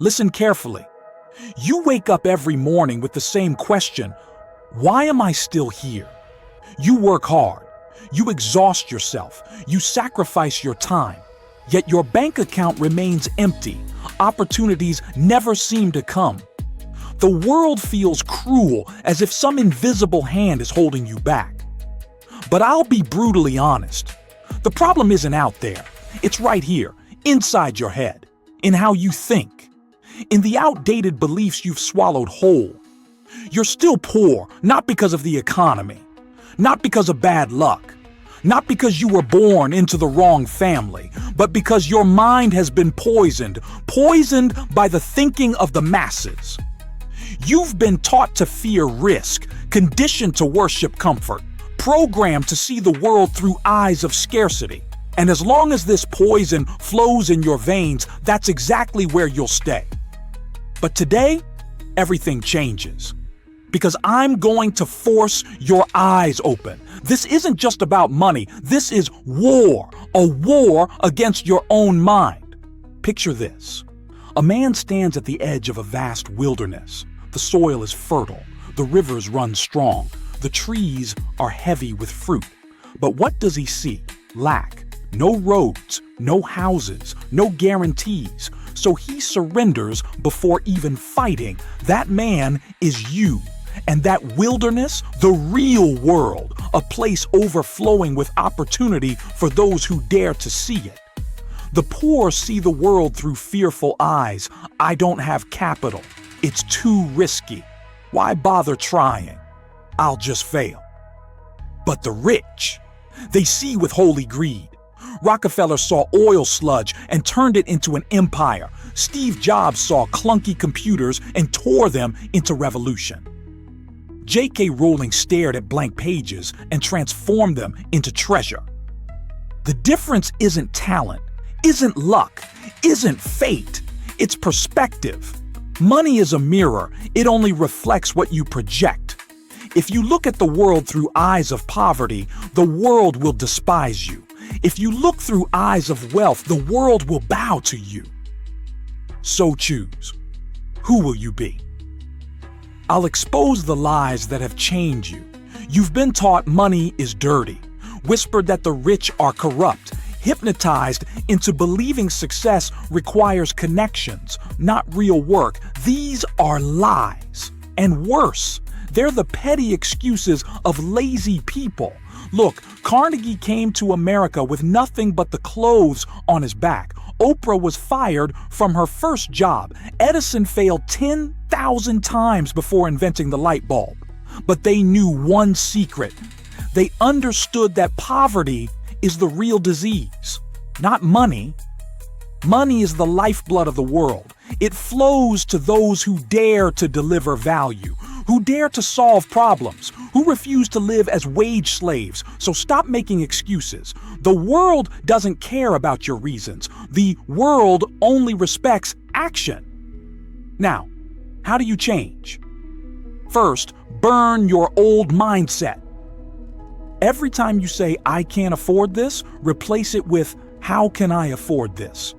Listen carefully. You wake up every morning with the same question: why am I still here? You work hard. You exhaust yourself. You sacrifice your time. Yet your bank account remains empty. Opportunities never seem to come. The world feels cruel, as if some invisible hand is holding you back. But I'll be brutally honest. The problem isn't out there. It's right here, inside your head, in how you think, in the outdated beliefs you've swallowed whole. You're still poor, not because of the economy, not because of bad luck, not because you were born into the wrong family, but because your mind has been poisoned by the thinking of the masses. You've been taught to fear risk, conditioned to worship comfort, programmed to see the world through eyes of scarcity. And as long as this poison flows in your veins, that's exactly where you'll stay. But today, everything changes. Because I'm going to force your eyes open. This isn't just about money. This is war, a war against your own mind. Picture this. A man stands at the edge of a vast wilderness. The soil is fertile. The rivers run strong. The trees are heavy with fruit. But what does he see? Lack. No roads, no houses, no guarantees. So he surrenders before even fighting. That man is you. And that wilderness, the real world, a place overflowing with opportunity for those who dare to see it. The poor see the world through fearful eyes. I don't have capital. It's too risky. Why bother trying? I'll just fail. But the rich, they see with holy greed. Rockefeller saw oil sludge and turned it into an empire. Steve Jobs saw clunky computers and tore them into revolution. J.K. Rowling stared at blank pages and transformed them into treasure. The difference isn't talent, isn't luck, isn't fate. It's perspective. Money is a mirror. It only reflects what you project. If you look at the world through eyes of poverty, the world will despise you. If you look through eyes of wealth, the world will bow to you. So choose. Who will you be? I'll expose the lies that have chained you. You've been taught money is dirty, whispered that the rich are corrupt, hypnotized into believing success requires connections, not real work. These are lies. And worse, they're the petty excuses of lazy people. Look, Carnegie came to America with nothing but the clothes on his back. Oprah was fired from her first job. Edison failed 10,000 times before inventing the light bulb. But they knew one secret. They understood that poverty is the real disease, not money. Money is the lifeblood of the world. It flows to those who dare to deliver value, who dare to solve problems, who refuse to live as wage slaves. So stop making excuses. The world doesn't care about your reasons. The world only respects action. Now, how do you change? First, burn your old mindset. Every time you say, I can't afford this, replace it with, how can I afford this?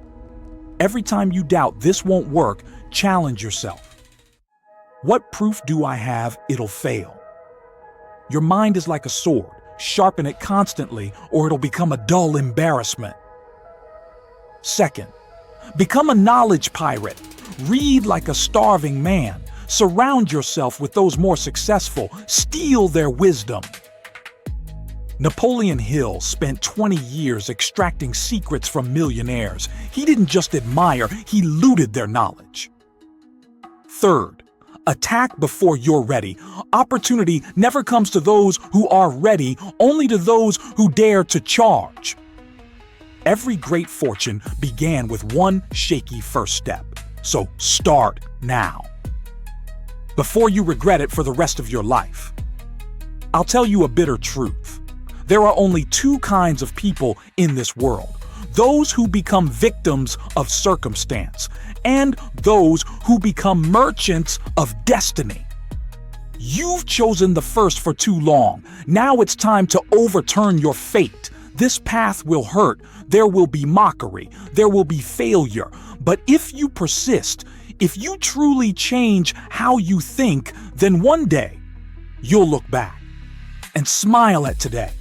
Every time you doubt this won't work, challenge yourself. What proof do I have it'll fail? Your mind is like a sword. Sharpen it constantly, or it'll become a dull embarrassment. Second, become a knowledge pirate. Read like a starving man. Surround yourself with those more successful. Steal their wisdom. Napoleon Hill spent 20 years extracting secrets from millionaires. He didn't just admire, he looted their knowledge. Third, attack before you're ready. Opportunity never comes to those who are ready, only to those who dare to charge. Every great fortune began with one shaky first step. So start now, before you regret it for the rest of your life. I'll tell you a bitter truth. There are only two kinds of people in this world: those who become victims of circumstance, and those who become merchants of destiny. You've chosen the first for too long. Now it's time to overturn your fate. This path will hurt. There will be mockery. There will be failure. But if you persist, If you truly change how you think, then one day you'll look back and smile at today.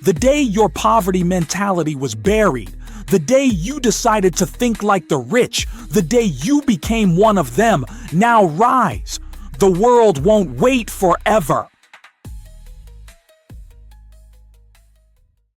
The day your poverty mentality was buried, the day you decided to think like the rich, the day you became one of them. Now rise. The world won't wait forever.